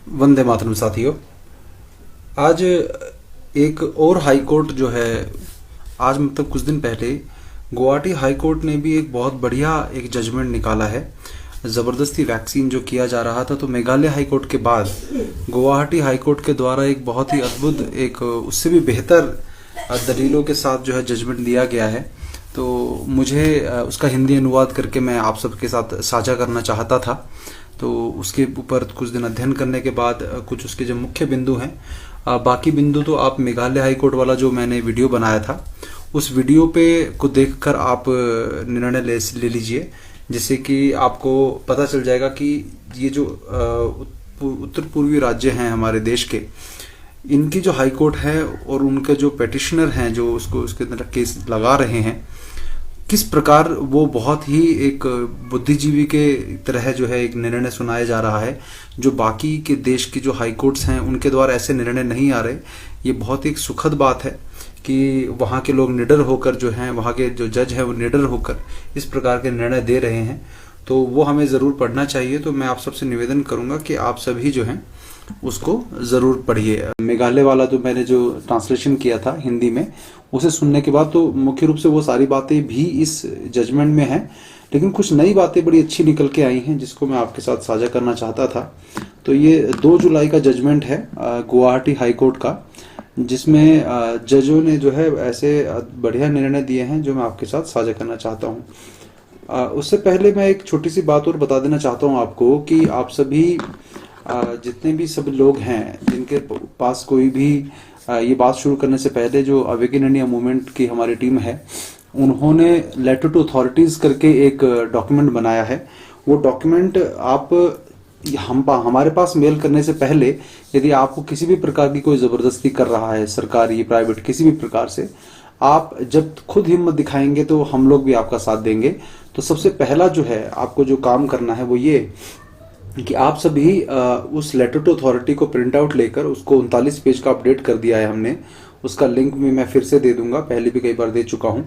वंदे मातरम साथियों। आज एक और हाई कोर्ट जो है, आज मतलब कुछ दिन पहले गुवाहाटी हाई कोर्ट ने भी एक बहुत बढ़िया एक जजमेंट निकाला है। ज़बरदस्ती वैक्सीन जो किया जा रहा था, तो मेघालय हाई कोर्ट के बाद गुवाहाटी हाई कोर्ट के द्वारा एक बहुत ही अद्भुत, एक उससे भी बेहतर दलीलों के साथ जो है जजमेंट दिया गया है। तो मुझे उसका हिंदी अनुवाद करके मैं आप सबके साथ साझा करना चाहता था। तो उसके ऊपर कुछ दिन अध्ययन करने के बाद कुछ उसके जो मुख्य बिंदु हैं, बाकी बिंदु तो आप मेघालय हाई कोर्ट वाला जो मैंने वीडियो बनाया था उस वीडियो पे को देखकर आप निर्णय ले लीजिए, जिससे कि आपको पता चल जाएगा कि ये जो उत्तर पूर्वी राज्य हैं हमारे देश के, इनकी जो हाई कोर्ट है और उनके जो पेटिशनर हैं जो उसको उसके अंदर केस लगा रहे हैं, किस प्रकार वो बहुत ही एक बुद्धिजीवी के तरह जो है एक निर्णय सुनाया जा रहा है, जो बाकी के देश की जो हाई कोर्ट्स हैं उनके द्वारा ऐसे निर्णय नहीं आ रहे। ये बहुत एक सुखद बात है कि वहाँ के लोग निडर होकर जो हैं, वहाँ के जो जज हैं वो निडर होकर इस प्रकार के निर्णय दे रहे हैं। तो वो हमें ज़रूर पढ़ना चाहिए। तो मैं आप सबसे निवेदन करूँगा कि आप सभी जो हैं उसको ज़रूर पढ़िए। मेघालय वाला जो मैंने जो ट्रांसलेशन किया था हिंदी में, उसे सुनने के बाद तो मुख्य रूप से वो सारी बातें भी इस जजमेंट में हैं, लेकिन कुछ नई बातें बड़ी अच्छी निकल के आई हैं जिसको मैं आपके साथ साझा करना चाहता था। तो ये 2 जुलाई का जजमेंट है गुवाहाटी हाई कोर्ट का, जिसमें जजों ने जो है ऐसे बढ़िया निर्णय दिए हैं जो मैं आपके साथ साझा करना चाहता हूँ। उससे पहले मैं एक छोटी सी बात और बता देना चाहता हूँ आपको कि आप सभी जितने भी सब लोग हैं जिनके पास कोई भी ये बात शुरू करने से पहले जो अवेकन इंडिया मूवमेंट की हमारी टीम है, उन्होंने लेटर टू अथॉरिटीज करके एक डॉक्यूमेंट बनाया है। वो डॉक्यूमेंट आप हमारे पास मेल करने से पहले, यदि आपको किसी भी प्रकार की कोई जबरदस्ती कर रहा है, सरकारी प्राइवेट किसी भी प्रकार से, आप जब खुद हिम्मत दिखाएंगे तो हम लोग भी आपका साथ देंगे। तो सबसे पहला जो है आपको जो काम करना है वो ये कि आप सभी उस लेटर टू अथॉरिटी को प्रिंट आउट लेकर, उसको 39 पेज का अपडेट कर दिया है हमने। उसका लिंक भी मैं फिर से दे दूंगा, पहले भी कई बार दे चुका हूँ।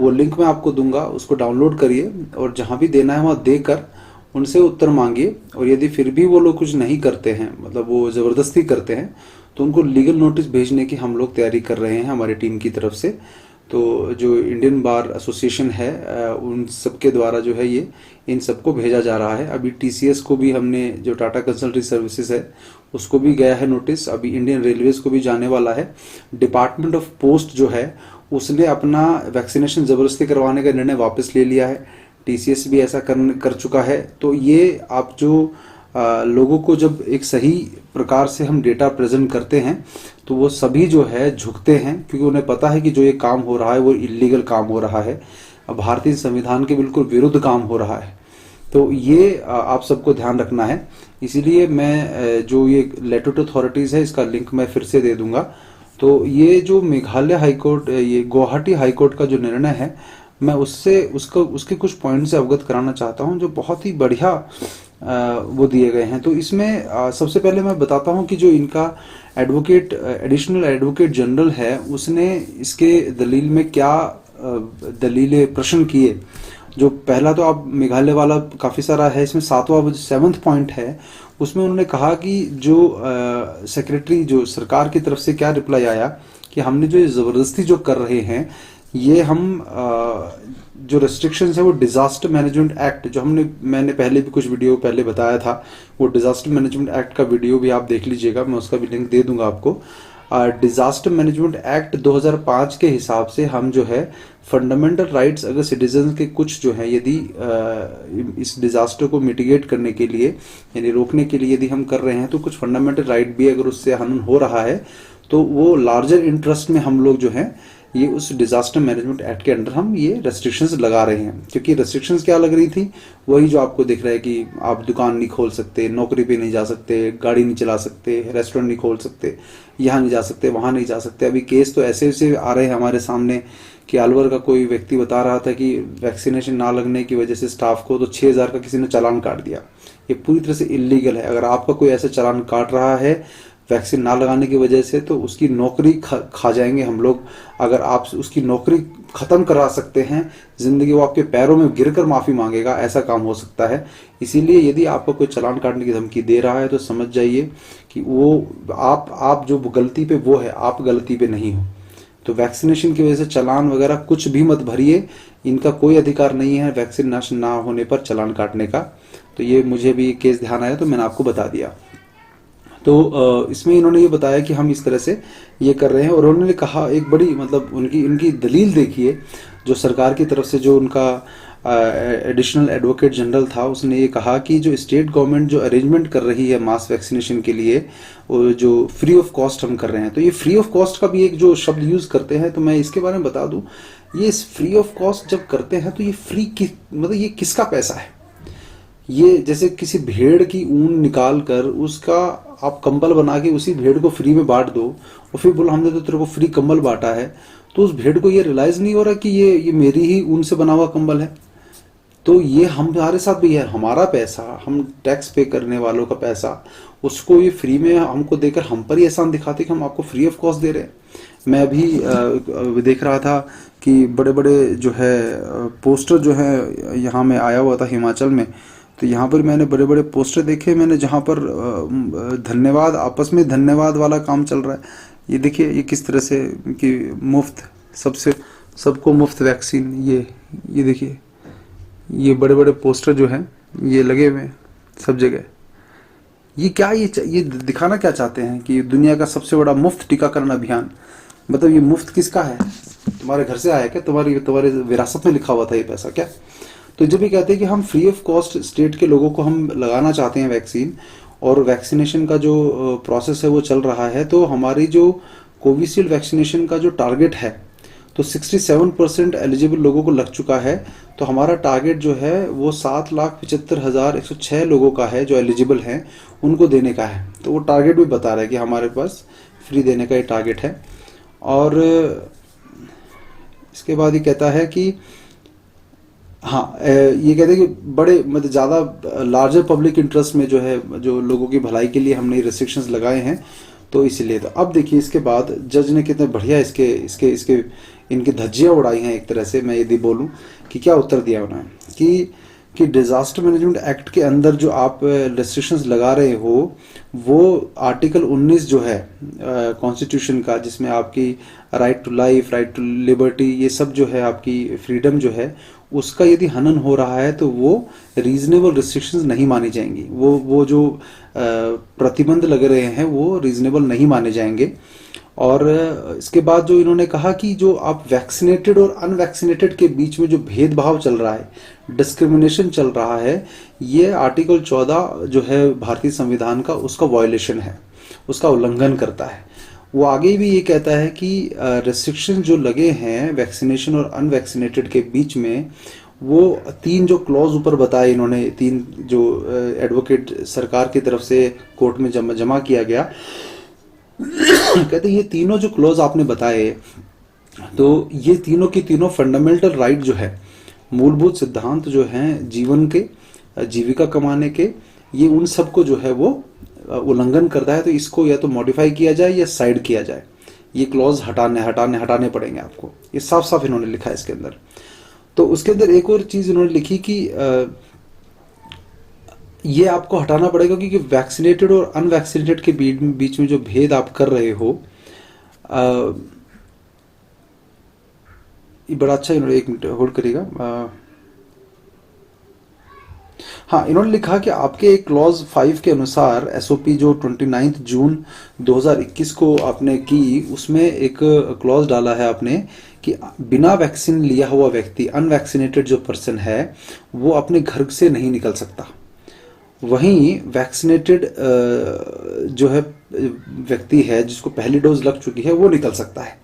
वो लिंक मैं आपको दूंगा, उसको डाउनलोड करिए और जहाँ भी देना है वहाँ देकर उनसे उत्तर मांगिए। और यदि फिर भी वो लोग कुछ नहीं करते हैं, मतलब वो ज़बरदस्ती करते हैं, तो उनको लीगल नोटिस भेजने की हम लोग तैयारी कर रहे हैं हमारी टीम की तरफ से। तो जो इंडियन बार एसोसिएशन है उन सब के द्वारा जो है ये इन सबको भेजा जा रहा है। अभी टीसीएस को भी हमने, जो टाटा कंसल्टेंसी सर्विसेज है, उसको भी गया है नोटिस। अभी इंडियन रेलवेज को भी जाने वाला है। डिपार्टमेंट ऑफ पोस्ट जो है उसने अपना वैक्सीनेशन ज़बरदस्ती करवाने का निर्णय वापस ले लिया है। टीसीएस भी ऐसा कर चुका है। तो ये आप जो लोगों को जब एक सही प्रकार से हम डेटा प्रेजेंट करते हैं तो वो सभी जो है झुकते हैं, क्योंकि उन्हें पता है कि जो ये काम हो रहा है वो इलीगल काम हो रहा है, भारतीय संविधान के बिल्कुल विरुद्ध काम हो रहा है। तो ये आप सबको ध्यान रखना है। इसीलिए मैं जो ये लेटर टू अथॉरिटीज़ है इसका लिंक मैं फिर से दे दूंगा। तो ये जो मेघालय हाईकोर्ट, ये गुवाहाटी हाईकोर्ट का जो निर्णय है, मैं उसके कुछ पॉइंट से अवगत कराना चाहता हूँ जो बहुत ही बढ़िया वो दिए गए हैं। तो इसमें सबसे पहले मैं बताता हूँ कि जो इनका एडिशनल एडवोकेट जनरल है, उसने इसके दलील में क्या दलीलें प्रश्न किए। जो पहला तो आप मेघालय वाला काफ़ी सारा है, इसमें 7वां पॉइंट है, उसमें उन्होंने कहा कि जो सेक्रेटरी, जो सरकार की तरफ से क्या रिप्लाई आया कि हमने जो ज़बरदस्ती जो कर रहे हैं, ये हम जो रेस्ट्रिक्शंस है वो डिजास्टर मैनेजमेंट एक्ट, जो मैंने पहले भी कुछ वीडियो पहले बताया था, वो डिजास्टर मैनेजमेंट एक्ट का वीडियो भी आप देख लीजिएगा, मैं उसका भी लिंक दे दूंगा आपको। डिजास्टर मैनेजमेंट एक्ट 2005 के हिसाब से हम जो है फंडामेंटल राइट्स, अगर सिटीजन के कुछ जो है, यदि इस डिजास्टर को मिटिगेट करने के लिए यानी रोकने के लिए यदि हम कर रहे हैं, तो कुछ फंडामेंटल राइट भी अगर उससे हनन हो रहा है तो वो लार्जर इंटरेस्ट में हम लोग जो है ये उस डिजास्टर मैनेजमेंट एक्ट के अंडर हम ये रेस्ट्रिक्शंस लगा रहे हैं। क्योंकि रेस्ट्रिक्शंस क्या लग रही थी, वही जो आपको दिख रहा है कि आप दुकान नहीं खोल सकते, नौकरी पे नहीं जा सकते, गाड़ी नहीं चला सकते, रेस्टोरेंट नहीं खोल सकते, यहाँ नहीं जा सकते, वहाँ नहीं जा सकते। अभी केस तो ऐसे ऐसे आ रहे हैं हमारे सामने कि अलवर का कोई व्यक्ति बता रहा था कि वैक्सीनेशन ना लगने की वजह से स्टाफ को तो 6,000 का किसी ने चालान काट दिया। ये पूरी तरह से इलीगल है। अगर आपका कोई ऐसा चालान काट रहा है वैक्सीन ना लगाने की वजह से, तो उसकी नौकरी खा जाएंगे हम लोग। अगर आप उसकी नौकरी ख़त्म करा सकते हैं, ज़िंदगी वो आपके पैरों में गिरकर माफ़ी मांगेगा, ऐसा काम हो सकता है। इसीलिए यदि आपको कोई चालान काटने की धमकी दे रहा है तो समझ जाइए कि वो आप जो गलती पे वो है, आप गलती पे नहीं हो। तो वैक्सीनेशन की वजह से चालान वगैरह कुछ भी मत भरिए, इनका कोई अधिकार नहीं है वैक्सीनेशन ना होने पर चालान काटने का। तो ये मुझे भी केस ध्यान आया तो मैंने आपको बता दिया। तो इसमें इन्होंने ये बताया कि हम इस तरह से ये कर रहे हैं, और उन्होंने कहा एक बड़ी मतलब उनकी दलील देखिए, जो सरकार की तरफ से जो उनका एडिशनल एडवोकेट जनरल था, उसने ये कहा कि जो स्टेट गवर्नमेंट जो अरेंजमेंट कर रही है मास वैक्सीनेशन के लिए, जो फ्री ऑफ कॉस्ट हम कर रहे हैं, तो ये फ्री ऑफ कॉस्ट का भी एक जो शब्द यूज़ करते हैं, तो मैं इसके बारे में बता दूं, ये फ्री ऑफ कॉस्ट जब करते हैं तो ये फ्री मतलब ये किसका पैसा है? ये जैसे किसी भेड़ की ऊन निकाल कर उसका आप कंबल बना के उसी भेड़ को फ्री में बांट दो, और फिर बोलो हमने तो तेरे को फ्री कंबल बांटा है, तो उस भेड़ को ये रियलाइज नहीं हो रहा कि ये मेरी ही ऊन से बना हुआ कंबल है। तो ये हमारे साथ भी है, हमारा पैसा, हम टैक्स पे करने वालों का पैसा, उसको ये फ्री में हमको देकर हम पर ही एहसान दिखाते कि हम आपको फ्री ऑफ कॉस्ट दे रहे हैं। मैं अभी देख रहा था कि बड़े बड़े जो है पोस्टर जो है, यहाँ में आया हुआ था हिमाचल में, तो यहाँ पर मैंने बड़े बड़े पोस्टर देखे मैंने, जहाँ पर धन्यवाद, आपस में धन्यवाद वाला काम चल रहा है। ये देखिए ये किस तरह से कि मुफ्त, सबको मुफ्त वैक्सीन, ये देखिए ये बड़े बड़े पोस्टर जो हैं ये लगे हुए हैं सब जगह। ये क्या, ये दिखाना क्या चाहते हैं कि दुनिया का सबसे बड़ा मुफ्त टीकाकरण अभियान, मतलब ये मुफ्त किसका है? तुम्हारे घर से आया क्या? तुम्हारे विरासत में लिखा हुआ था ये पैसा क्या? तो जब ये कहते हैं कि हम फ्री ऑफ कॉस्ट स्टेट के लोगों को हम लगाना चाहते हैं वैक्सीन, और वैक्सीनेशन का जो प्रोसेस है वो चल रहा है, तो हमारी जो कोविशील्ड वैक्सीनेशन का जो टारगेट है, तो 67% एलिजिबल लोगों को लग चुका है। तो हमारा टारगेट जो है वो 7,75,106 लोगों का है जो एलिजिबल हैं, उनको देने का है। तो वो टारगेट भी बता रहा है कि हमारे पास फ्री देने का ये टारगेट है। और इसके बाद ये कहता है कि हाँ, ये कहते हैं कि बड़े मतलब ज़्यादा लार्जर पब्लिक इंटरेस्ट में जो है, जो लोगों की भलाई के लिए हमने रिस्ट्रिक्शंस लगाए हैं, तो इसलिए। तो अब देखिए इसके बाद जज ने कितने बढ़िया इसके इनकी धज्जियाँ उड़ाई हैं एक तरह से, मैं यदि बोलूँ कि क्या उत्तर दिया उन्होंने कि डिजास्टर मैनेजमेंट एक्ट के अंदर जो आप रेस्ट्रिक्शंस लगा रहे हो, वो आर्टिकल 19 जो है कॉन्स्टिट्यूशन का, जिसमें आपकी right to life, right to liberty, ये सब जो है आपकी फ्रीडम जो है, उसका यदि हनन हो रहा है तो वो रीजनेबल रिस्ट्रिक्शंस नहीं मानी जाएंगी। वो जो प्रतिबंध लग रहे हैं वो रीजनेबल नहीं माने जाएंगे। और इसके बाद जो इन्होंने कहा कि जो आप वैक्सीनेटेड और अनवैक्सीनेटेड के बीच में जो भेदभाव चल रहा है, डिस्क्रिमिनेशन चल रहा है, ये आर्टिकल 14 जो है भारतीय संविधान का, उसका वायलेशन है, उसका उल्लंघन करता है। वो आगे भी ये कहता है कि रेस्ट्रिक्शन जो लगे हैं वैक्सीनेशन और अनवैक्सीनेटेड के बीच में, वो 3 जो क्लॉज ऊपर बताए इन्होंने, 3 जो एडवोकेट सरकार की तरफ से कोर्ट में जमा किया गया, कहते ये तीनों जो क्लॉज आपने बताए, तो ये तीनों की तीनों फंडामेंटल राइट जो है, मूलभूत सिद्धांत जो हैं जीवन के, जीविका कमाने के, ये उन सबको जो है वो उल्लंघन करता है। तो इसको या तो मॉडिफाई किया जाए या साइड किया जाए, ये क्लॉज हटाने पड़ेंगे आपको। ये साफ साफ इन्होंने लिखा है इसके अंदर। तो उसके अंदर एक और चीज इन्होंने लिखी कि ये आपको हटाना पड़ेगा क्योंकि वैक्सीनेटेड और अनवैक्सीनेटेड के बीच में जो भेद आप कर रहे हो, ये बड़ा अच्छा इन्होंने, एक मिनट होल्ड करिएगा। हाँ, इन्होंने लिखा कि आपके एक क्लॉज 5 के अनुसार एसओपी जो 29 जून 2021 को आपने की, उसमें एक क्लॉज डाला है आपने कि बिना वैक्सीन लिया हुआ व्यक्ति, अनवैक्सीनेटेड जो पर्सन है, वो अपने घर से नहीं निकल सकता। वहीं वैक्सीनेटेड जो है व्यक्ति है, जिसको पहली डोज लग चुकी है, वो निकल सकता है।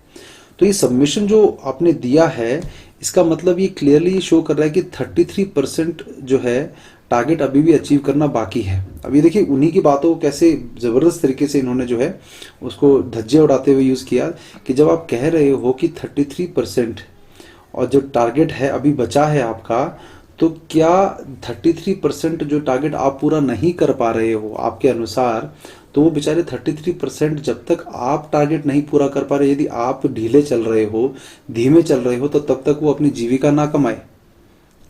तो ये सबमिशन जो आपने दिया है, इसका मतलब ये क्लियरली शो कर रहा है कि 33% जो है टारगेट अभी भी अचीव करना बाकी है। अब ये देखिए उन्हीं की बातों को कैसे ज़बरदस्त तरीके से इन्होंने जो है उसको धज्जे उड़ाते हुए यूज़ किया कि जब आप कह रहे हो कि 33% और जो टारगेट है अभी बचा है आपका, तो क्या 33% जो टारगेट आप पूरा नहीं कर पा रहे हो आपके अनुसार, तो वो बेचारे 33% जब तक आप टारगेट नहीं पूरा कर पा रहे, यदि आप ढीले चल रहे हो, धीमे चल रहे हो, तो तब तक वो अपनी जीविका ना कमाए।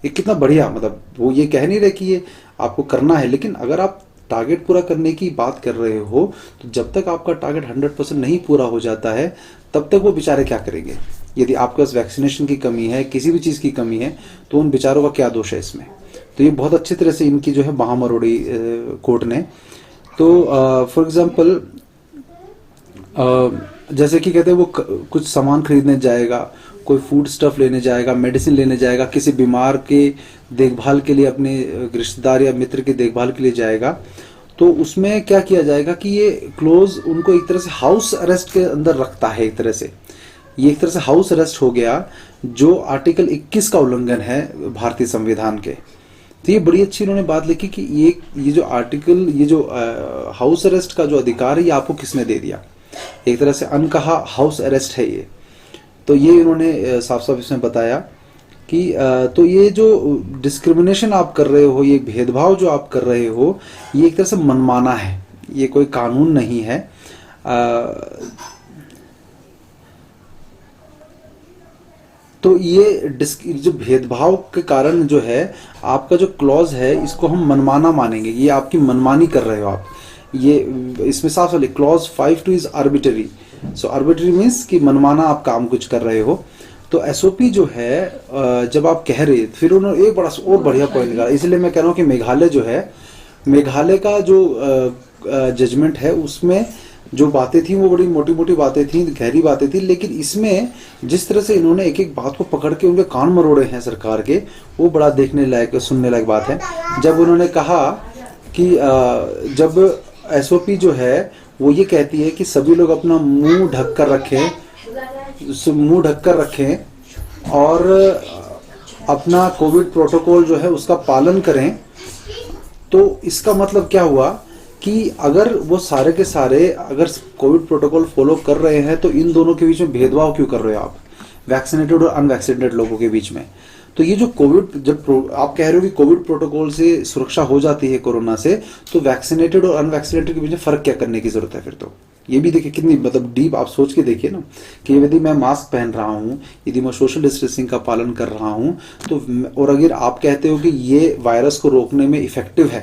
ये कितना बढ़िया, मतलब वो ये कह नहीं रहे कि ये आपको करना है, लेकिन अगर आप टारगेट पूरा करने की बात कर रहे हो, तो जब तक आपका टारगेट 100% नहीं पूरा हो जाता है, तब तक वो बेचारे क्या करेंगे। यदि आपके पास वैक्सीनेशन की कमी है, किसी भी चीज़ की कमी है, तो उन बेचारों का क्या दोष है इसमें। तो ये बहुत अच्छी तरह से इनकी जो है बाह मरोड़ी कोर्ट ने। तो फॉर एग्जांपल जैसे कि कहते हैं वो कुछ सामान खरीदने जाएगा, कोई फूड स्टफ लेने जाएगा, मेडिसिन लेने जाएगा, किसी बीमार के देखभाल के लिए, अपने रिश्तेदार या मित्र की देखभाल के लिए जाएगा, तो उसमें क्या किया जाएगा कि ये क्लोज उनको एक तरह से हाउस अरेस्ट के अंदर रखता है। एक तरह से ये एक तरह से हाउस अरेस्ट हो गया, जो आर्टिकल 21 का उल्लंघन है भारतीय संविधान के। तो ये बड़ी अच्छी इन्होंने बात लिखी कि ये जो आर्टिकल, ये जो हाउस अरेस्ट का जो अधिकार है, ये आपको किसने दे दिया। एक तरह से अनकहा हाउस अरेस्ट है ये। तो ये इन्होंने साफ साफ इसमें बताया कि तो ये जो डिस्क्रिमिनेशन आप कर रहे हो, ये भेदभाव जो आप कर रहे हो, ये एक तरह से मनमाना है, ये कोई कानून नहीं है। तो ये जो भेदभाव के कारण जो है आपका जो क्लॉज है, इसको हम मनमाना मानेंगे, ये आपकी मनमानी कर रहे हो आप। ये इसमें साफ साफ clause 5(2) is arbitrary. So arbitrary means कि मनमाना आप काम कुछ कर रहे हो। तो एसओपी जो है जब आप कह रहे, फिर उन्होंने एक बड़ा और बढ़िया पॉइंट निकाला। इसलिए मैं कह रहा हूँ कि मेघालय जो है, मेघालय का जो जजमेंट है, उसमें जो बातें थी वो बड़ी मोटी मोटी बातें थी, गहरी बातें थी, लेकिन इसमें जिस तरह से इन्होंने एक एक बात को पकड़ के उनके कान मरोड़े हैं सरकार के, वो बड़ा देखने लायक, सुनने लायक बात है। जब उन्होंने कहा कि जब एसओपी जो है वो ये कहती है कि सभी लोग अपना मुंह ढककर रखें और अपना कोविड प्रोटोकॉल जो है उसका पालन करें, तो इसका मतलब क्या हुआ कि अगर वो सारे के सारे अगर कोविड प्रोटोकॉल फॉलो कर रहे हैं, तो इन दोनों के बीच में भेदभाव क्यों कर रहे हो आप, वैक्सीनेटेड और अनवैक्सीनेटेड लोगों के बीच में। तो ये जो कोविड, जब आप कह रहे हो कि कोविड प्रोटोकॉल से सुरक्षा हो जाती है कोरोना से, तो वैक्सीनेटेड और अनवैक्सीनेटेड के बीच में फर्क क्या करने की जरूरत है फिर। तो ये भी देखिए कितनी मतलब डीप, आप सोच के देखिए ना कि यदि मैं मास्क पहन रहा हूँ, यदि मैं सोशल डिस्टेंसिंग का पालन कर रहा हूँ, तो और अगर आप कहते हो कि ये वायरस को रोकने में इफेक्टिव है,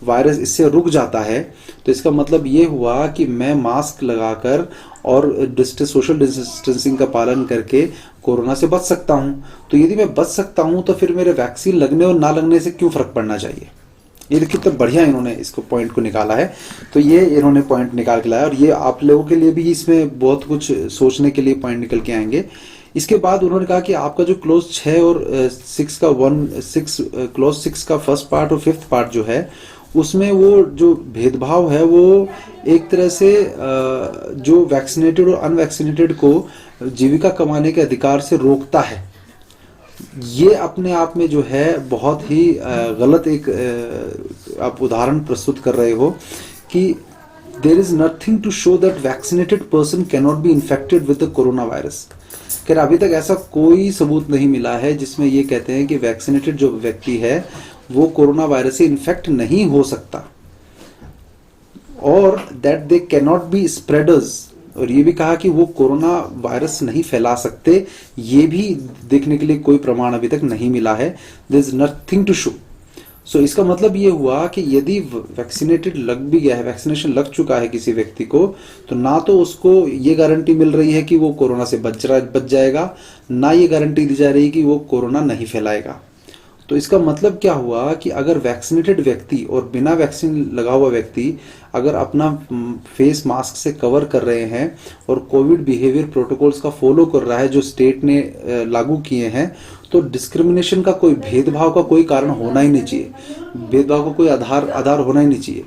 वायरस इससे रुक जाता है, तो इसका मतलब ये हुआ कि मैं मास्क लगाकर और सोशल डिस्टेंसिंग का पालन करके कोरोना से बच सकता हूं। तो यदि मैं बच सकता हूं, तो फिर मेरे वैक्सीन लगने और ना लगने से क्यों फर्क पड़ना चाहिए। ये कितना बढ़िया इन्होंने इसको पॉइंट को निकाला है। तो ये इन्होंने पॉइंट निकाल के लाया, और ये आप लोगों के लिए भी इसमें बहुत कुछ सोचने के लिए पॉइंट निकल के आएंगे। इसके बाद उन्होंने कहा कि आपका जो क्लोज 6 और 6 का क्लोज 6 का फर्स्ट पार्ट और 5th पार्ट जो है, उसमें वो जो भेदभाव है वो एक तरह से जो वैक्सीनेटेड और अनवैक्सीनेटेड को जीविका कमाने के अधिकार से रोकता है। ये अपने आप में जो है बहुत ही गलत एक आप उदाहरण प्रस्तुत कर रहे हो कि there is nothing to show that vaccinated person can not be infected with the corona virus. खैर अभी तक ऐसा कोई सबूत नहीं मिला है जिसमें ये कहते हैं कि वैक्सीनेटेड जो व्यक्ति है वो कोरोना वायरस से इन्फेक्ट नहीं हो सकता, और that they can not B spreaders. और ये भी कहा कि वो कोरोना वायरस नहीं फैला सकते, ये भी देखने के लिए कोई प्रमाण अभी तक नहीं मिला है। There is nothing to show. So इसका मतलब ये हुआ कि यदि वैक्सीनेटेड लग भी गया है, वैक्सीनेशन लग चुका है किसी व्यक्ति को, तो ना तो उसको ये गारंटी मिल रही है कि वो कोरोना से बच जाएगा, ना ये गारंटी दी जा रही है कि वो कोरोना नहीं फैलाएगा। तो इसका मतलब क्या हुआ कि अगर वैक्सीनेटेड व्यक्ति और बिना वैक्सीन लगा हुआ व्यक्ति अगर अपना फेस मास्क से कवर कर रहे हैं और कोविड बिहेवियर प्रोटोकॉल्स का फॉलो कर रहा है जो स्टेट ने लागू किए हैं, तो डिस्क्रिमिनेशन का कोई भेदभाव का कोई कारण होना ही नहीं चाहिए, भेदभाव का कोई आधार होना ही नहीं चाहिए।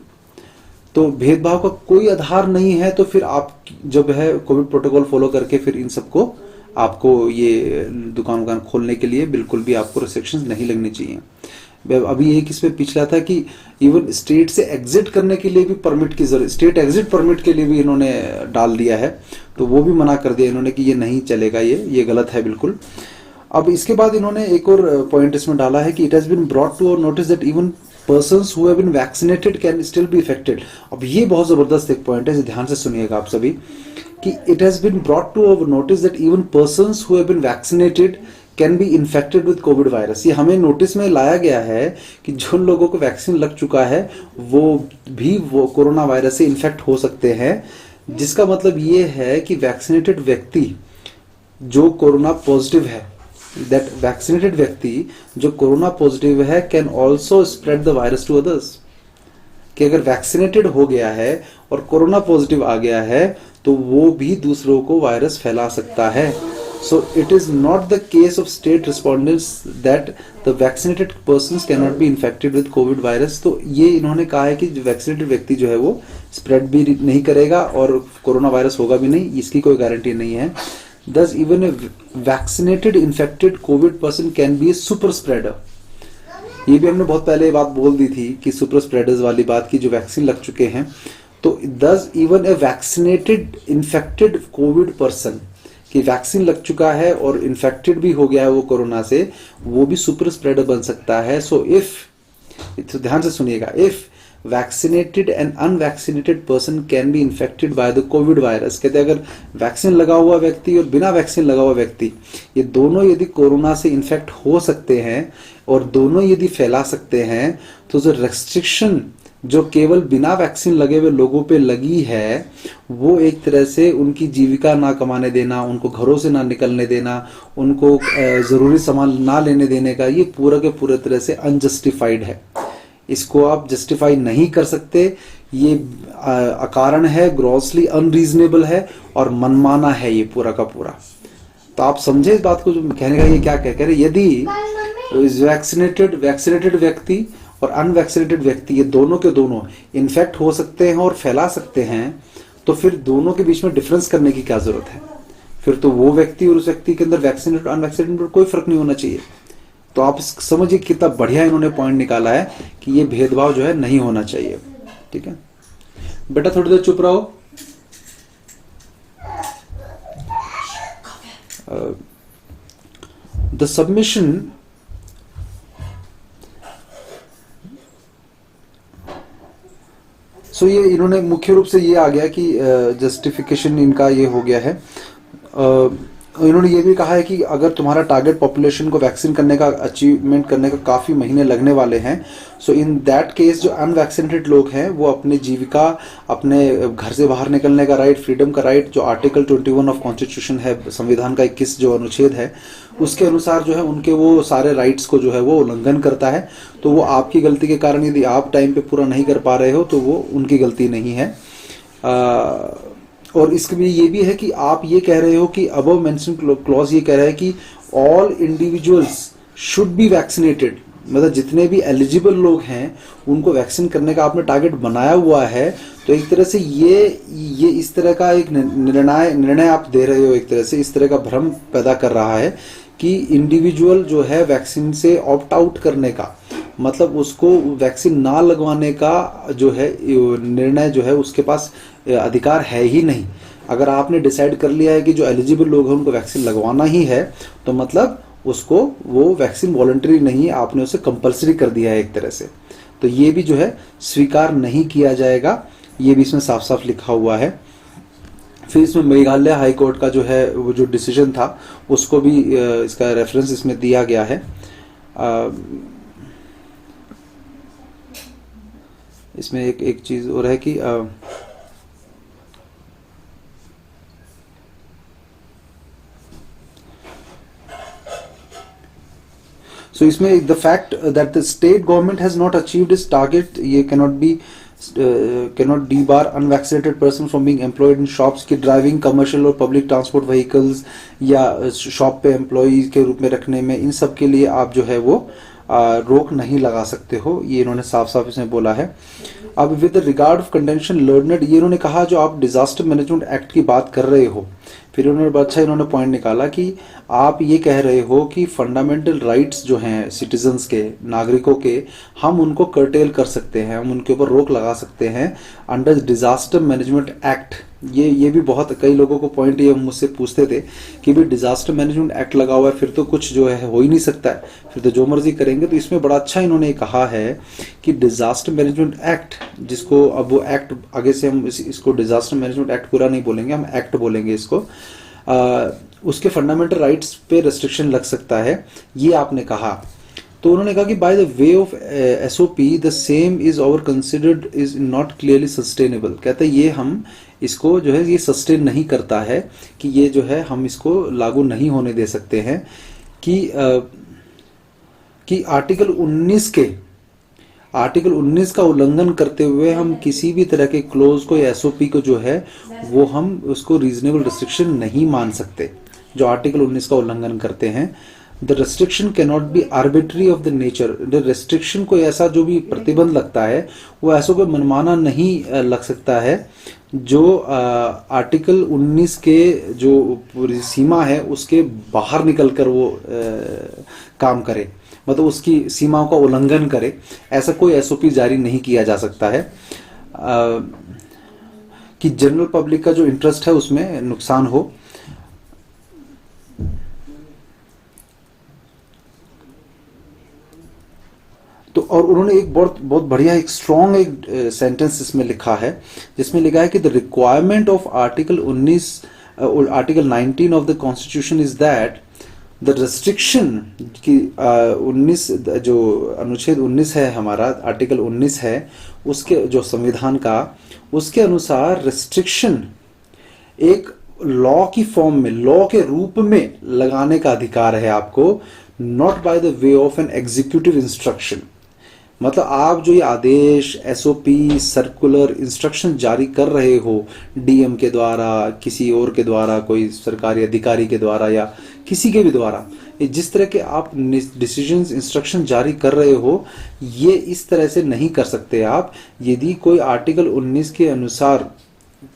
तो भेदभाव का कोई आधार नहीं है, तो फिर आप जब है कोविड प्रोटोकॉल फॉलो करके फिर इन सबको आपको ये दुकान खोलने के लिए बिल्कुल भी आपको रिस्ट्रिक्शंस नहीं लगनी चाहिए। अभी एक इसमें पिछला था कि इवन स्टेट से एग्जिट करने के लिए भी परमिट की जरूरत, स्टेट एग्जिट परमिट के लिए भी इन्होंने डाल दिया है, तो वो भी मना कर दिया इन्होंने कि ये नहीं चलेगा, ये गलत है बिल्कुल। अब इसके बाद इन्होंने एक और पॉइंट इसमें डाला है कि it has been brought to our notice that even persons who have been vaccinated can still be affected. अब ये बहुत जबरदस्त एक पॉइंट है, इसे ध्यान से सुनिएगा आप सभी, कि it has been brought to our notice that even persons who have been vaccinated can be infected with COVID virus. ये हमें नोटिस में लाया गया है कि जो लोगों को वैक्सीन लग चुका है वो कोरोना वायरस से इन्फेक्ट हो सकते हैं, जिसका मतलब ये है कि वैक्सीनेटेड व्यक्ति जो कोरोना पॉजिटिव है, दैट वैक्सीनेटेड व्यक्ति जो कोरोना पॉजिटिव है can also spread the virus to others. कि अगर वैक्सीनेटेड हो गया है और कोरोना पॉजिटिव आ गया है तो वो भी दूसरों को वायरस फैला सकता है। So it is not the case of state respondents that the vaccinated persons can not be infected with Covid virus. तो ये इन्होंने कहा है कि वैक्सीनेटेड व्यक्ति जो है वो स्प्रेड भी नहीं करेगा और कोरोना वायरस होगा भी नहीं, इसकी कोई गारंटी नहीं है। Thus, even a vaccinated infected COVID person can be a super spreader. ये भी हमने बहुत पहले बात बोल दी थी कि सुपर स्प्रेडर्स वाली बात की, जो वैक्सीन लग चुके हैं। तो thus even a vaccinated infected COVID person कि वैक्सीन लग चुका है और इन्फेक्टेड भी हो गया है वो कोरोना से, वो भी सुपर स्प्रेडर बन सकता है। सो इफ, ध्यान से सुनिएगा, if vaccinated and unvaccinated person can be infected by the Covid virus. कहते हैं अगर वैक्सीन लगा हुआ व्यक्ति और बिना वैक्सीन लगा हुआ व्यक्ति, ये दोनों यदि कोरोना से इन्फेक्ट हो सकते हैं और दोनों यदि फैला सकते हैं, तो जो रेस्ट्रिक्शन जो केवल बिना वैक्सीन लगे हुए लोगों पे लगी है, वो एक तरह से उनकी जीविका ना कमाने देना, उनको घरों से ना निकलने देना, उनको जरूरी सामान ना लेने देने का, ये पूरा के पूरे तरह से अनजस्टिफाइड है। इसको आप जस्टिफाई नहीं कर सकते, ये अकारण है, ग्रॉसली अनरीजनेबल है और मनमाना है ये पूरा का पूरा। तो आप समझे इस बात को, जो कहने का ये क्या कह रहे, यदि वैक्सीनेटेड व्यक्ति और अनवैक्सीनेटेड व्यक्ति ये दोनों के दोनों इन्फेक्ट हो सकते हैं और फैला सकते हैं, तो फिर दोनों के बीच में डिफरेंस करने की क्या जरूरत है? फिर तो वो व्यक्ति और उस व्यक्ति के अंदर वैक्सीनेटेड और अनवैक्सीनेटेड कोई फर्क नहीं होना चाहिए। तो आप समझिए कितना बढ़िया इन्होंने पॉइंट निकाला है कि ये भेदभाव जो है नहीं होना चाहिए। ठीक है बेटा, थोड़ी देर चुप रहो। द सबमिशन सो ये इन्होंने मुख्य रूप से ये आ गया कि जस्टिफिकेशन इनका ये हो गया है। इन्होंने ये भी कहा है कि अगर तुम्हारा टारगेट पॉपुलेशन को वैक्सीन करने का अचीवमेंट करने का काफ़ी महीने लगने वाले हैं, सो इन दैट केस जो अनवैक्सीनेटेड लोग हैं वो अपने जीविका, अपने घर से बाहर निकलने का राइट, फ्रीडम का राइट, जो आर्टिकल 21 ऑफ कॉन्स्टिट्यूशन है, संविधान का 21 जो अनुच्छेद है, उसके अनुसार जो है उनके वो सारे राइट्स को जो है वो उल्लंघन करता है। तो वो आपकी गलती के कारण यदि आप टाइम पे पूरा नहीं कर पा रहे हो तो वो उनकी गलती नहीं है। और इसके भी ये भी है कि आप ये कह रहे हो कि अबव मेंशन क्लॉज ये कह रहा है कि all individuals should be vaccinated, मतलब जितने भी एलिजिबल लोग हैं उनको वैक्सीन करने का आपने टारगेट बनाया हुआ है। तो एक तरह से ये इस तरह का एक निर्णय आप दे रहे हो, एक तरह से इस तरह का भ्रम पैदा कर रहा है कि इंडिविजुअल जो है वैक्सीन से ऑप्ट आउट करने का, मतलब उसको वैक्सीन ना लगवाने का जो है निर्णय जो है उसके पास अधिकार है ही नहीं। अगर आपने डिसाइड कर लिया है कि जो एलिजिबल लोग हैं उनको वैक्सीन लगवाना ही है, तो मतलब उसको वो वैक्सीन वॉलंटरी नहीं है, आपने उसे कंपलसरी कर दिया है एक तरह से। तो ये भी जो है स्वीकार नहीं किया जाएगा, ये भी इसमें साफ साफ लिखा हुआ है। फिर इसमें मेघालय हाई कोर्ट का जो है वो जो डिसीजन था उसको भी इसका रेफरेंस इसमें दिया गया है। इसमें एक चीज और है कि so इसमें the fact that the state government has not achieved its target, ये cannot debar unvaccinated person from being employed in shops की ड्राइविंग कमर्शियल और पब्लिक ट्रांसपोर्ट व्हीकल्स या शॉप पे एम्प्लॉय के रूप में रखने में, इन सब के लिए आप जो है वो रोक नहीं लगा सकते हो, ये इन्होंने साफ साफ इसमें बोला है। अब with regard of contention learned, ये इन्होंने कहा जो आप डिजास्टर मैनेजमेंट एक्ट की बात कर रहे हो, फिर उन्होंने अच्छा इन्होंने पॉइंट निकाला कि आप ये कह रहे हो कि फंडामेंटल राइट्स जो हैं सिटीजन्स के, नागरिकों के, हम उनको कर्टेल कर सकते हैं, हम उनके ऊपर रोक लगा सकते हैं अंडर डिजास्टर मैनेजमेंट एक्ट। ये भी बहुत कई लोगों को पॉइंट ये मुझसे पूछते थे कि भाई डिजास्टर मैनेजमेंट एक्ट लगा हुआ है, फिर तो कुछ जो है हो ही नहीं सकता है, फिर तो जो मर्जी करेंगे। तो इसमें बड़ा अच्छा इन्होंने कहा है कि डिजास्टर मैनेजमेंट एक्ट, जिसको अब वो एक्ट आगे से हम इसको डिजास्टर मैनेजमेंट एक्ट पूरा नहीं बोलेंगे, हम एक्ट बोलेंगे इसको, उसके फंडामेंटल राइट्स पे रेस्ट्रिक्शन लग सकता है, ये आपने कहा। तो उन्होंने कहा कि by the way of SOP the same is over considered is not clearly sustainable. कहते हैं ये हम इसको जो है ये सस्टेन नहीं करता है, कि ये जो है हम इसको लागू नहीं होने दे सकते हैं कि आर्टिकल 19 का उल्लंघन करते हुए हम किसी भी तरह के क्लोज को या एसओपी को जो है वो हम उसको रीजनेबल रिस्ट्रिक्शन नहीं मान सकते जो आर्टिकल 19 का उल्लंघन करते हैं। The restriction can not B arbitrary of the nature. The restriction को ऐसा जो भी प्रतिबंध लगता है वो ऐसा कोई मनमाना नहीं लग सकता है जो आर्टिकल 19 के जो पूरी सीमा है उसके बाहर निकलकर वो काम करे, मतलब उसकी सीमाओं का उल्लंघन करे। ऐसा कोई एसओपी जारी नहीं किया जा सकता है कि जनरल पब्लिक का जो इंटरेस्ट है उसमें नुकसान हो। तो और उन्होंने एक बहुत बढ़िया एक स्ट्रॉन्ग एक सेंटेंस इसमें लिखा है, जिसमें लिखा है कि the requirement of article 19 of the constitution is that the restriction की 19 जो अनुच्छेद 19 है हमारा, आर्टिकल 19 है उसके जो संविधान का, उसके अनुसार रेस्ट्रिक्शन एक लॉ की फॉर्म में, लॉ के रूप में लगाने का अधिकार है आपको, not by the way of an executive instruction. मतलब आप जो ये आदेश, एसओपी, सर्कुलर, इंस्ट्रक्शन जारी कर रहे हो डीएम के द्वारा, किसी और के द्वारा, कोई सरकारी अधिकारी के द्वारा या किसी के भी द्वारा, जिस तरह के आप डिसीजंस, इंस्ट्रक्शन जारी कर रहे हो, ये इस तरह से नहीं कर सकते आप। यदि कोई आर्टिकल 19 के अनुसार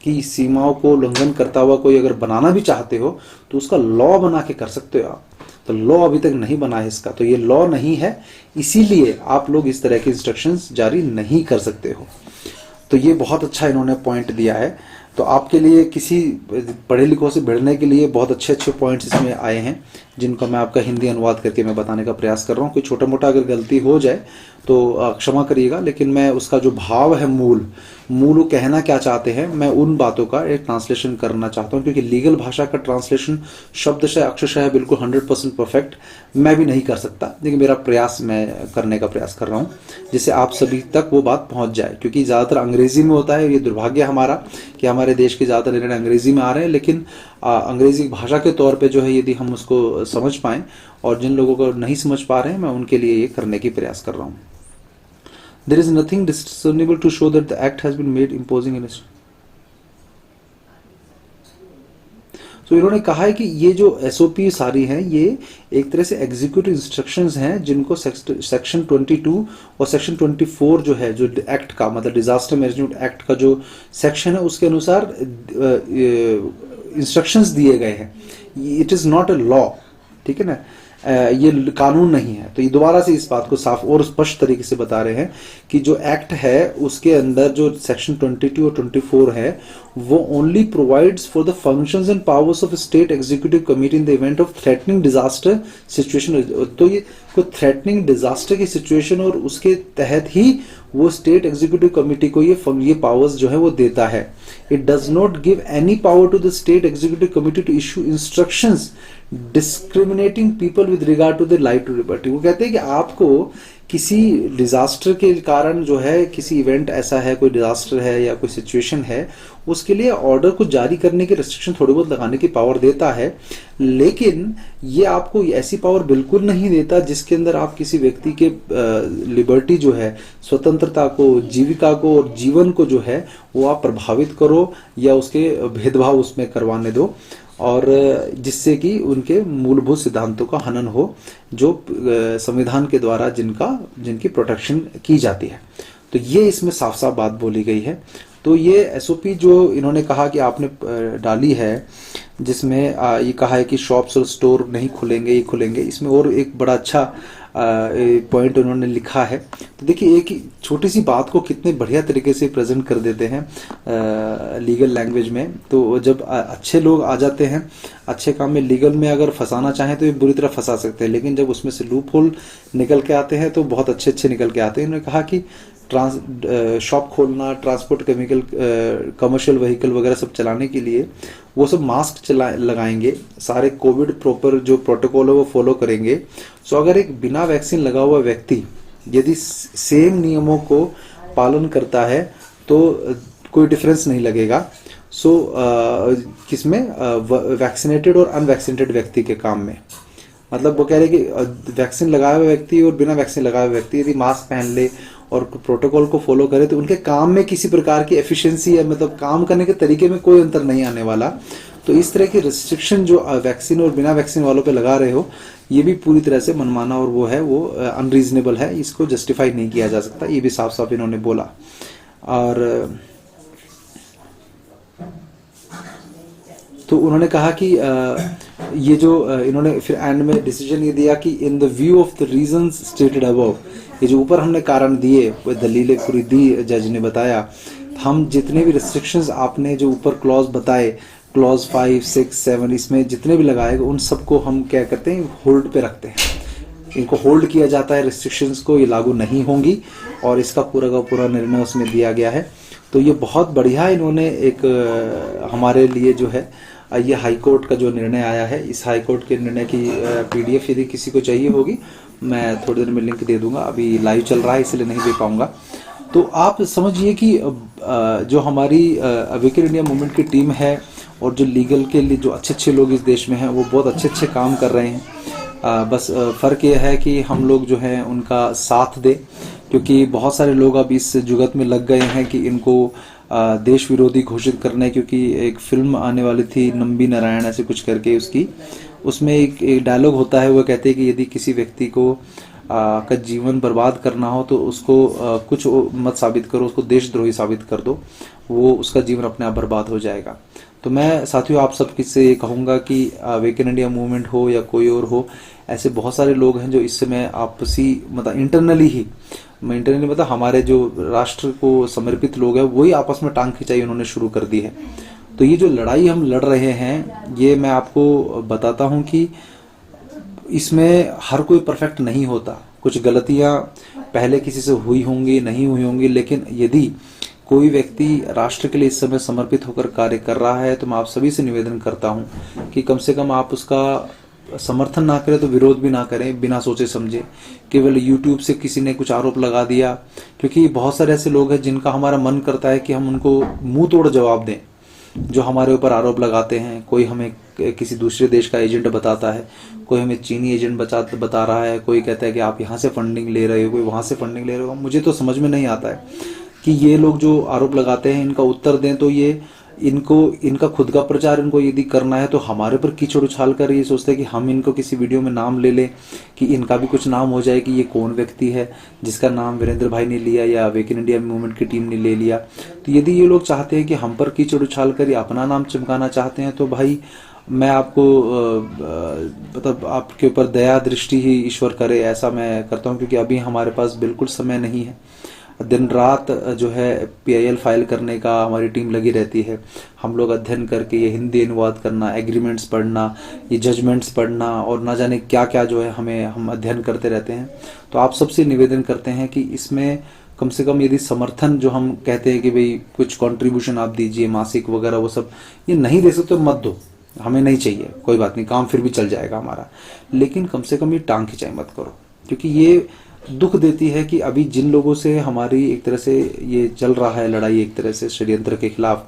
की सीमाओं को उल्लंघन करता हुआ कोई अगर बनाना भी चाहते हो तो उसका लॉ बना के कर सकते हो आप। तो लॉ अभी तक नहीं बना है इसका, तो ये लॉ नहीं है, इसीलिए आप लोग इस तरह के इंस्ट्रक्शंस जारी नहीं कर सकते हो। तो ये बहुत अच्छा इन्होंने पॉइंट दिया है। तो आपके लिए किसी पढ़े लिखों से भिड़ने के लिए बहुत अच्छे अच्छे पॉइंट्स इसमें आए हैं, जिनको मैं आपका हिंदी अनुवाद करके मैं बताने का प्रयास कर रहा हूँ। कोई छोटा मोटा अगर गलती हो जाए तो क्षमा करिएगा, लेकिन मैं उसका जो भाव है, मूल वो कहना क्या चाहते हैं, मैं उन बातों का एक ट्रांसलेशन करना चाहता हूँ। क्योंकि लीगल भाषा का ट्रांसलेशन शब्दशः अक्षरशः बिल्कुल 100% परफेक्ट मैं भी नहीं कर सकता, लेकिन मेरा प्रयास मैं करने का प्रयास कर रहा हूँ जिससे आप सभी तक वो बात पहुँच जाए। क्योंकि ज़्यादातर अंग्रेजी में होता है, ये दुर्भाग्य हमारा कि हमारे देश के ज़्यादातर निर्णय अंग्रेजी में आ रहे हैं, लेकिन अंग्रेजी भाषा के तौर पे जो है यदि हम उसको समझ पाएँ, और जिन लोगों को नहीं समझ पा रहे हैं मैं उनके लिए ये करने की प्रयास कर रहा हूँ। There is nothing discernible to show that the act has been made imposing in it. तो इन्होंने कहा है कि ये जो एसओपी सारी हैं ये एक तरह से एग्जीक्यूटिव इंस्ट्रक्शंस हैं, जिनको सेक्शन 22 और सेक्शन 24 जो है, जो एक्ट का मतलब डिजास्टर मैनेजमेंट एक्ट का जो सेक्शन है उसके अनुसार इंस्ट्रक्शंस दिए गए हैं। It is not a law, ठीक है ना, ये कानून नहीं है। तो ये दोबारा से इस बात को साफ और स्पष्ट तरीके से बता रहे हैं कि जो एक्ट है उसके अंदर जो सेक्शन 22 और 24 है वो only provides for the functions and powers of state executive committee in the event of threatening disaster situation. तो ये कोई थ्रेटनिंग डिजास्टर की सिचुएशन और उसके तहत ही वो स्टेट एग्जीक्यूटिव कमिटी को ये पावर्स जो है वो देता है। It does not give any power to the state executive committee to issue instructions discriminating people with regard to the right to liberty. वो कहते हैं कि आपको किसी डिजास्टर के कारण जो है, किसी इवेंट ऐसा है, कोई डिजास्टर है या कोई सिचुएशन है, उसके लिए ऑर्डर को जारी करने की रेस्ट्रिक्शन थोड़ी बहुत लगाने की पावर देता है, लेकिन ये आपको ऐसी पावर बिल्कुल नहीं देता जिसके अंदर आप किसी व्यक्ति के लिबर्टी जो है, स्वतंत्रता को, जीविका को और जीवन को जो है वो आप प्रभावित करो या उसके भेदभाव उसमें करवाने दो, और जिससे कि उनके मूलभूत सिद्धांतों का हनन हो जो संविधान के द्वारा जिनकी प्रोटेक्शन की जाती है। तो ये इसमें साफ साफ बात बोली गई है। तो ये एसओपी जो इन्होंने कहा कि आपने डाली है, जिसमें ये कहा है कि शॉप्स और स्टोर नहीं खुलेंगे, ये खुलेंगे, इसमें और एक बड़ा अच्छा पॉइंट उन्होंने लिखा है। तो देखिए एक छोटी सी बात को कितने बढ़िया तरीके से प्रेजेंट कर देते हैं लीगल लैंग्वेज में। तो जब अच्छे लोग आ जाते हैं अच्छे काम में, लीगल में अगर फंसाना चाहें तो ये बुरी तरह फंसा सकते हैं, लेकिन जब उसमें से लूप होल निकल के आते हैं तो बहुत अच्छे अच्छे निकल के आते हैं। इन्होंने कहा कि शॉप खोलना, ट्रांसपोर्ट केमिकल, कमर्शियल व्हीकल वगैरह सब चलाने के लिए वो सब मास्क लगाएंगे, सारे कोविड प्रॉपर जो प्रोटोकॉल है वो फॉलो करेंगे। सो अगर एक बिना वैक्सीन लगा हुआ व्यक्ति यदि सेम नियमों को पालन करता है तो कोई डिफरेंस नहीं लगेगा। सो किसमें, वैक्सीनेटेड और अनवैक्सीनेटेड व्यक्ति के काम में। मतलब वो कह रहे कि वैक्सीन लगाए हुए व्यक्ति और बिना वैक्सीन लगाए हुए व्यक्ति यदि मास्क पहन ले और प्रोटोकॉल को फॉलो करे तो उनके काम में किसी प्रकार की एफिशिएंसी या मतलब काम करने के तरीके में कोई अंतर नहीं आने वाला। तो इस तरह की रिस्ट्रिक्शन जो वैक्सीन और बिना वैक्सीन वालों पे लगा रहे हो, ये भी पूरी तरह से मनमाना और वो है वो अनरीजनेबल है, इसको जस्टिफाई नहीं किया जा सकता, ये भी साफ साफ इन्होंने बोला। और तो उन्होंने कहा कि ये जो इन्होंने फिर एंड में डिसीजन ये दिया कि in the view of the reasons stated above, ये जो ऊपर हमने कारण दिए, वो दलीलें पूरी दी, जज ने बताया, हम जितने भी रिस्ट्रिक्शंस आपने जो ऊपर क्लॉज बताए, क्लॉज 5, 6, 7, इसमें जितने भी लगाए उन सबको हम क्या करते हैं, होल्ड पे रखते हैं, इनको होल्ड किया जाता है, रिस्ट्रिक्शंस को ये लागू नहीं होंगी, और इसका पूरा का पूरा निर्णय उसमें दिया गया है। तो ये बहुत बढ़िया इन्होंने एक हमारे लिए जो है ये हाई कोर्ट का जो निर्णय आया है, इस हाई कोर्ट के निर्णय की पीडीएफ यदि किसी को चाहिए होगी मैं थोड़ी देर में लिंक दे दूंगा, अभी लाइव चल रहा है इसलिए नहीं दे पाऊंगा। तो आप समझिए कि जो हमारी अवेकन इंडिया मूवमेंट की टीम है और जो लीगल के लिए जो अच्छे अच्छे लोग इस देश में हैं वो बहुत अच्छे अच्छे काम कर रहे हैं। बस फ़र्क ये है कि हम लोग जो हैं उनका साथ दें, क्योंकि बहुत सारे लोग अब इस जुगत में लग गए हैं कि इनको देश विरोधी घोषित करना है। क्योंकि एक फिल्म आने वाली थी नंबी नारायण ऐसे कुछ करके, उसमें एक डायलॉग होता है, वो कहते हैं कि यदि किसी व्यक्ति को का जीवन बर्बाद करना हो तो उसको कुछ मत साबित करो, उसको देशद्रोही साबित कर दो, वो उसका जीवन अपने आप बर्बाद हो जाएगा। तो मैं साथियों आप सब से ये कहूँगा कि अवेकन इंडिया मूवमेंट हो या कोई और हो, ऐसे बहुत सारे लोग हैं जो इस समय आपसी मतलब इंटरनली मतलब हमारे जो राष्ट्र को समर्पित लोग हैं वही आपस में टांग खिंचाई उन्होंने शुरू कर दी है। तो ये जो लड़ाई हम लड़ रहे हैं, ये मैं आपको बताता हूँ कि इसमें हर कोई परफेक्ट नहीं होता, कुछ गलतियाँ पहले किसी से हुई होंगी, नहीं हुई होंगी, लेकिन यदि कोई व्यक्ति राष्ट्र के लिए इस समय समर्पित होकर कार्य कर रहा है तो मैं आप सभी से निवेदन करता हूं कि कम से कम आप उसका समर्थन ना करें तो विरोध भी ना करें बिना सोचे समझे। केवल यूट्यूब से किसी ने कुछ आरोप लगा दिया, क्योंकि बहुत सारे ऐसे लोग हैं जिनका हमारा मन करता है कि हम उनको मुंह तोड़ जवाब दें, जो हमारे ऊपर आरोप लगाते हैं। कोई हमें किसी दूसरे देश का एजेंट बताता है, कोई हमें चीनी एजेंट बता रहा है, कोई कहता है कि आप यहाँ से फंडिंग ले रहे हो, कोई वहाँ से फंडिंग ले रहे हो। मुझे तो समझ में नहीं आता है कि ये लोग जो आरोप लगाते हैं इनका उत्तर दें। तो ये इनका खुद का प्रचार इनको यदि करना है तो हमारे पर कीचड़ उछाल कर ये सोचते हैं कि हम इनको किसी वीडियो में नाम ले लें, कि इनका भी कुछ नाम हो जाए कि ये कौन व्यक्ति है जिसका नाम वीरेंद्र भाई ने लिया या अवेकन इंडिया मूवमेंट की टीम ने ले लिया। तो यदि ये लोग चाहते हैं कि हम पर कीचड़ उछाल कर या अपना नाम चमकाना चाहते हैं तो भाई मैं आपको मतलब आपके ऊपर दया दृष्टि ही ईश्वर करे, ऐसा मैं करता हूँ। क्योंकि अभी हमारे पास बिल्कुल समय नहीं है, दिन रात जो है PIL फाइल करने का हमारी टीम लगी रहती है। हम लोग अध्ययन करके ये हिंदी अनुवाद करना, एग्रीमेंट्स पढ़ना, ये जजमेंट्स पढ़ना और ना जाने क्या क्या जो है हम अध्ययन करते रहते हैं। तो आप सबसे निवेदन करते हैं कि इसमें कम से कम यदि समर्थन जो हम कहते हैं कि भाई कुछ कंट्रीब्यूशन आप दीजिए मासिक वगैरह, वो सब ये नहीं दे सकते मत दो, हमें नहीं चाहिए, कोई बात नहीं, काम फिर भी चल जाएगा हमारा, लेकिन कम से कम ये टांग खिंचाई मत करो। क्योंकि ये दुख देती है कि अभी जिन लोगों से हमारी एक तरह से ये चल रहा है लड़ाई, एक तरह से षड्यंत्र के खिलाफ,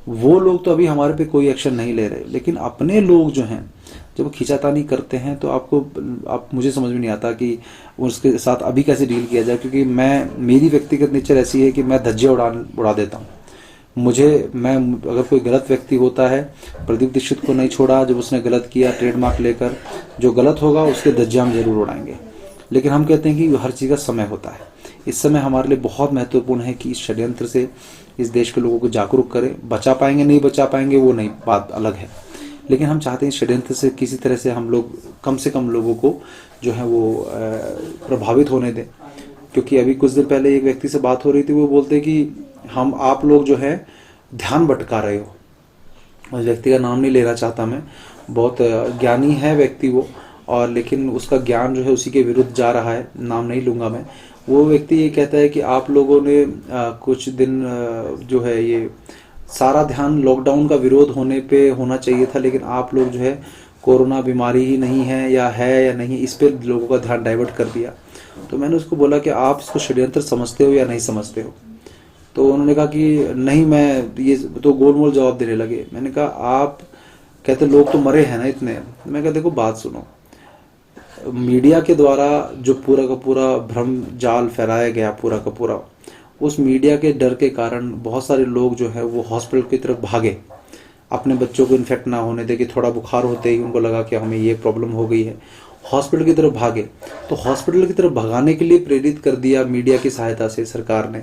वो लोग तो अभी हमारे पे कोई एक्शन नहीं ले रहे, लेकिन अपने लोग जो हैं जब खींचातानी करते हैं तो आप मुझे समझ में नहीं आता कि उसके साथ अभी कैसे डील किया जाए। क्योंकि मेरी व्यक्तिगत नेचर ऐसी है कि मैं धज्जियाँ उड़ा देता हूँ। मैं अगर कोई गलत व्यक्ति होता है, प्रदीप दीक्षित को नहीं छोड़ा जब उसने गलत किया ट्रेडमार्क लेकर, जो गलत होगा उसके धज्जियाँ हम जरूर उड़ाएंगे। लेकिन हम कहते हैं कि हर चीज़ का समय होता है। इस समय हमारे लिए बहुत महत्वपूर्ण है कि इस षड्यंत्र से इस देश के लोगों को जागरूक करें। बचा पाएंगे नहीं बचा पाएंगे वो नहीं, बात अलग है, लेकिन हम चाहते हैं इस षड्यंत्र से किसी तरह से हम लोग कम से कम लोगों को जो है वो प्रभावित होने दें। क्योंकि अभी कुछ दिन पहले एक व्यक्ति से बात हो रही थी, वो बोलते कि हम आप लोग जो है ध्यान भटका रहे हो। उस व्यक्ति का नाम नहीं लेना चाहता मैं, बहुत ज्ञानी है व्यक्ति वो, और लेकिन उसका ज्ञान जो है उसी के विरुद्ध जा रहा है, नाम नहीं लूँगा मैं। वो व्यक्ति ये कहता है कि आप लोगों ने कुछ दिन जो है ये सारा ध्यान लॉकडाउन का विरोध होने पे होना चाहिए था, लेकिन आप लोग जो है कोरोना बीमारी ही नहीं है या नहीं, इस पर लोगों का ध्यान डाइवर्ट कर दिया। तो मैंने उसको बोला कि आप इसको षड्यंत्र समझते हो या नहीं समझते हो। तो उन्होंने कहा कि नहीं, मैं ये तो गोल मोल जवाब देने लगे। मैंने कहा आप कहते लोग तो मरे हैं ना इतने। मैं कहा देखो बात सुनो, मीडिया के द्वारा जो पूरा का पूरा भ्रम जाल फैलाया गया पूरा का पूरा, उस मीडिया के डर के कारण बहुत सारे लोग जो है वो हॉस्पिटल की तरफ भागे, अपने बच्चों को इन्फेक्ट ना होने दे। कि थोड़ा बुखार होते ही उनको लगा कि हमें ये प्रॉब्लम हो गई है, हॉस्पिटल की तरफ भागे। तो हॉस्पिटल की तरफ भगाने के लिए प्रेरित कर दिया मीडिया की सहायता से सरकार ने।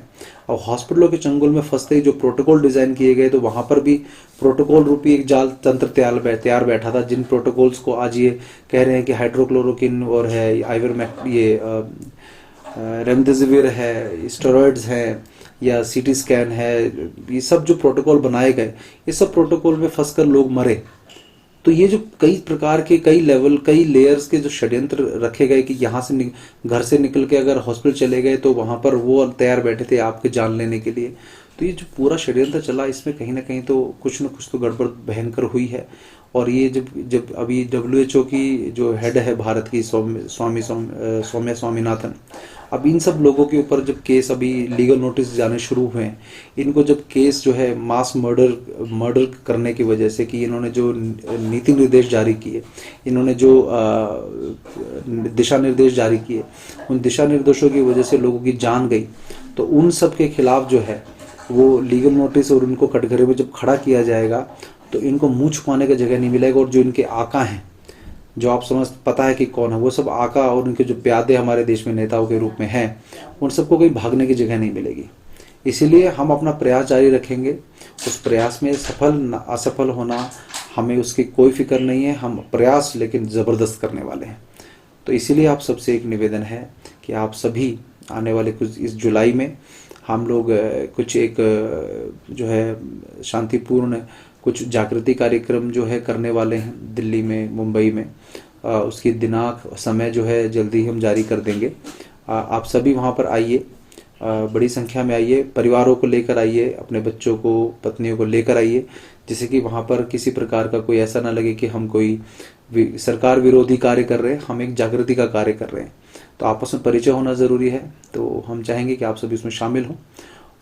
और हॉस्पिटलों के चंगुल में फंसते ही जो प्रोटोकॉल डिजाइन किए गए, तो वहां पर भी प्रोटोकॉल रूपी एक जाल तंत्र तैयार बैठा था, जिन प्रोटोकॉल्स को आज ये कह रहे हैं कि हाइड्रोक्लोरोकिन और है, आइवरमेक्ट, ये रेमडेसिविर है, स्टेरॉइड्स हैं, या सीटी स्कैन है, ये सब जो प्रोटोकॉल बनाए गए, ये सब प्रोटोकॉल में फंसकर लोग मरे। तो ये जो कई प्रकार के कई लेवल कई लेयर्स के जो षड्यंत्र रखे गए कि यहाँ से घर से निकल के अगर हॉस्पिटल चले गए तो वहां पर वो तैयार बैठे थे आपके जान लेने के लिए। तो ये जो पूरा षड्यंत्र चला, इसमें कहीं ना कहीं तो कुछ न कुछ तो गड़बड़ भयंकर हुई है। और ये जब अभी WHO की जो हेड है भारत की, सौम्या स्वामीनाथन, अब इन सब लोगों के ऊपर जब केस अभी लीगल नोटिस जाने शुरू हुए हैं, इनको जब केस जो है मास मर्डर करने की वजह से, कि इन्होंने जो नीति निर्देश जारी किए, इन्होंने जो दिशा निर्देश जारी किए, उन दिशा निर्देशों की वजह से लोगों की जान गई। तो उन सब के खिलाफ जो है वो लीगल नोटिस और उनको कटघरे में जब खड़ा किया जाएगा तो इनको मुंह छुपाने का जगह नहीं मिलेगा। और जो इनके आका हैं, जो आप पता है कि कौन है, वो सब आका और उनके जो प्यादे हमारे देश में नेताओं के रूप में हैं, उन सबको कहीं भागने की जगह नहीं मिलेगी। इसीलिए हम अपना प्रयास जारी रखेंगे। उस प्रयास में सफल असफल होना हमें उसकी कोई फिक्र नहीं है, हम प्रयास लेकिन ज़बरदस्त करने वाले हैं। तो इसीलिए आप सबसे एक निवेदन है कि आप सभी आने वाले कुछ इस जुलाई में हम लोग कुछ एक जो है शांतिपूर्ण कुछ जागृति कार्यक्रम जो है करने वाले हैं दिल्ली में, मुंबई में। उसकी दिनांक समय जो है जल्दी हम जारी कर देंगे। आप सभी वहाँ पर आइए, बड़ी संख्या में आइए, परिवारों को लेकर आइए, अपने बच्चों को, पत्नियों को लेकर आइए, जिससे कि वहाँ पर किसी प्रकार का कोई ऐसा ना लगे कि हम कोई सरकार विरोधी कार्य कर रहे हैं, हम एक जागृति का कार्य कर रहे हैं। तो आपस में परिचय होना ज़रूरी है। तो हम चाहेंगे कि आप सभी उसमें शामिल हों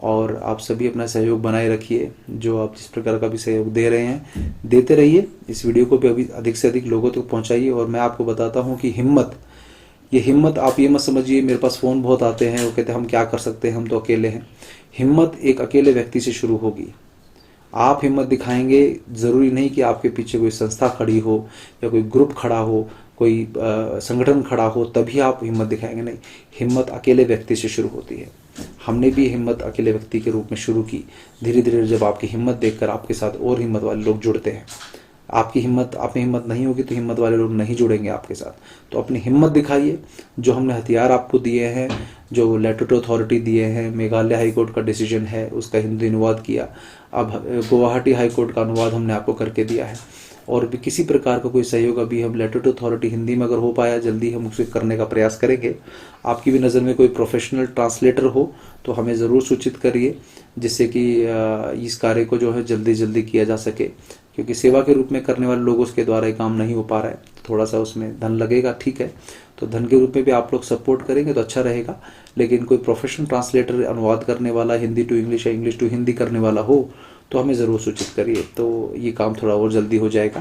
और आप सभी अपना सहयोग बनाए रखिए। जो आप जिस प्रकार का भी सहयोग दे रहे हैं देते रहिए। इस वीडियो को भी अभी अधिक से अधिक लोगों तक पहुंचाइए। और मैं आपको बताता हूं कि ये हिम्मत आप ये मत समझिए, मेरे पास फ़ोन बहुत आते हैं, वो कहते हैं हम क्या कर सकते हैं, हम तो अकेले हैं। हिम्मत एक अकेले व्यक्ति से शुरू होगी। आप हिम्मत दिखाएंगे, ज़रूरी नहीं कि आपके पीछे कोई संस्था खड़ी हो या कोई ग्रुप खड़ा हो, कोई संगठन खड़ा हो, तभी आप हिम्मत दिखाएंगे। नहीं, हिम्मत अकेले व्यक्ति से शुरू होती है। हमने भी हिम्मत अकेले व्यक्ति के रूप में शुरू की। धीरे धीरे जब आपकी हिम्मत देखकर आपके साथ और हिम्मत वाले लोग जुड़ते हैं, आप में हिम्मत नहीं होगी तो हिम्मत वाले लोग नहीं जुड़ेंगे आपके साथ। तो अपनी हिम्मत दिखाइए। जो हमने हथियार आपको दिए हैं, जो लेटर टू अथॉरिटी दिए हैं, मेघालय हाईकोर्ट का डिसीजन है उसका हिंदी अनुवाद किया, अब गुवाहाटी हाईकोर्ट का अनुवाद हमने आपको करके दिया है। और भी किसी प्रकार का कोई सहयोग अभी हम लेटर टू अथॉरिटी हिंदी में अगर हो पाया, जल्दी हम उसे करने का प्रयास करेंगे। आपकी भी नज़र में कोई प्रोफेशनल ट्रांसलेटर हो तो हमें ज़रूर सूचित करिए, जिससे कि इस कार्य को जो है जल्दी किया जा सके। क्योंकि सेवा के रूप में करने वाले लोगों के द्वारा ये काम नहीं हो पा रहा है, थोड़ा सा उसमें धन लगेगा, ठीक है। तो धन के रूप में भी आप लोग सपोर्ट करेंगे तो अच्छा रहेगा। लेकिन कोई प्रोफेशनल ट्रांसलेटर अनुवाद करने वाला, हिंदी टू इंग्लिश या इंग्लिश टू हिंदी करने वाला हो तो हमें ज़रूर सूचित करिए, तो ये काम थोड़ा और जल्दी हो जाएगा।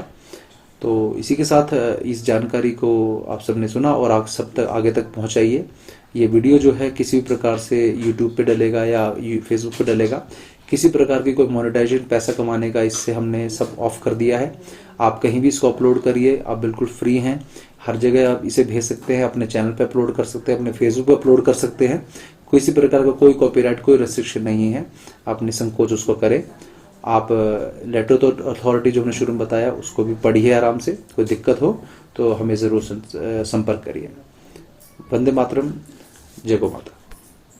तो इसी के साथ इस जानकारी को आप सबने सुना और आप सब तक आगे तक पहुंचाइए। ये वीडियो जो है किसी भी प्रकार से यूट्यूब पे डलेगा या फेसबुक पे डलेगा, किसी प्रकार की कोई मोनेटाइजेशन पैसा कमाने का इससे हमने सब ऑफ कर दिया है। आप कहीं भी इसको अपलोड करिए, आप बिल्कुल फ्री हैं। हर जगह आप इसे भेज सकते हैं, अपने चैनल पे अपलोड कर सकते हैं, अपने फेसबुक पे अपलोड कर सकते हैं। किसी प्रकार का कोई कॉपीराइट, कोई रेस्ट्रिक्शन नहीं है। आप निसंकोच उसको करें। आप लेटर तो अथॉरिटी जो हमने शुरू में बताया उसको भी पढ़िए आराम से। कोई दिक्कत हो तो हमें ज़रूर संपर्क करिए। वंदे मातरम। जय गौ माता।